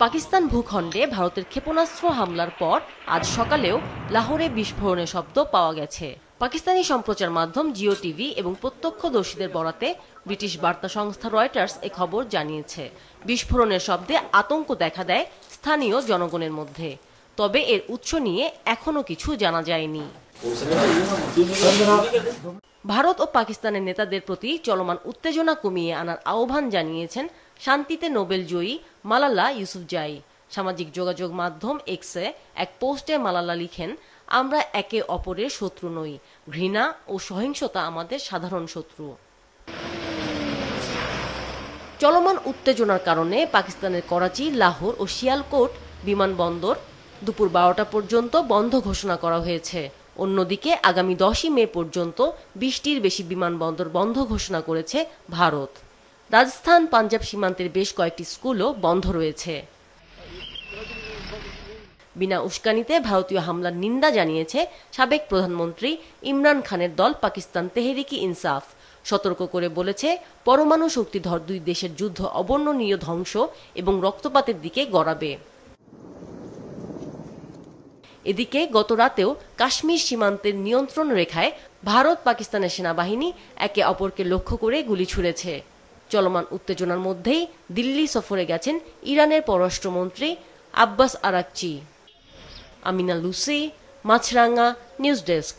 পাকিস্তান ভূখণ্ডে ভারতের ক্ষেপণাস্ত্র হামলার পর আজ সকালেও লাহোরে বিস্ফোরণের শব্দ পাওয়া গেছে। পাকিস্তানি সম্প্রচার মাধ্যম জিও টিভি এবং প্রত্যক্ষদর্শীদের বরাতে ব্রিটিশ বার্তা সংস্থা রয়টার্স এ খবর জানিয়েছে। বিস্ফোরণের শব্দে আতঙ্ক দেখা দেয় স্থানীয় জনগণের মধ্যে, তবে এর উৎস নিয়ে এখনও কিছু জানা যায়নি। ভারত ও পাকিস্তানের নেতাদের প্রতি চলমান উত্তেজনা কমিয়ে আনার আহ্বান জানিয়েছেন শান্তিতে নোবেল জয়ী মালালা ইউসুফজাই। সামাজিক যোগাযোগ মাধ্যম এক্সে এক পোস্টে মালালা লিখেন, আমরা একে অপরের শত্রু নই, ঘৃণা ও সহিংসতা আমাদের সাধারণ শত্রু। চলমান উত্তেজনার কারণে পাকিস্তানের করাচি, লাহোর ও শিয়ালকোট বিমানবন্দর দুপুর 12টা পর্যন্ত বন্ধ ঘোষণা করা হয়েছে। অন্যদিকে আগামী 10ই মে পর্যন্ত 20টির বেশি বিমানবন্দর বন্ধ ঘোষণা করেছে ভারত। রাজস্থান, পাঞ্জাব সীমান্তের বেশ কয়েকটি স্কুলও বন্ধ রয়েছে। বিনা উস্কানিতে ভারতীয় হামলার নিন্দা জানিয়েছে সাবেক প্রধানমন্ত্রী ইমরান খানের দল পাকিস্তান তেহরিকি ইনসাফ। সতর্ক করে বলেছে, পরমাণু শক্তিধর দুই দেশের যুদ্ধ অবর্ণনীয় ধ্বংস এবং রক্তপাতের দিকে গড়াবে। এদিকে গত রাতেও কাশ্মীর সীমান্তের নিয়ন্ত্রণ রেখায় ভারত পাকিস্তানের সেনাবাহিনী একে অপরকে লক্ষ্য করে গুলি ছুড়েছে। চলমান উত্তেজনার মধ্যেই দিল্লি সফরে গেছেন ইরানের পররাষ্ট্রমন্ত্রী আব্বাস আরাকচি। আমিনা লুসি, মাছরাঙ্গা, নিউজ ডেস্ক।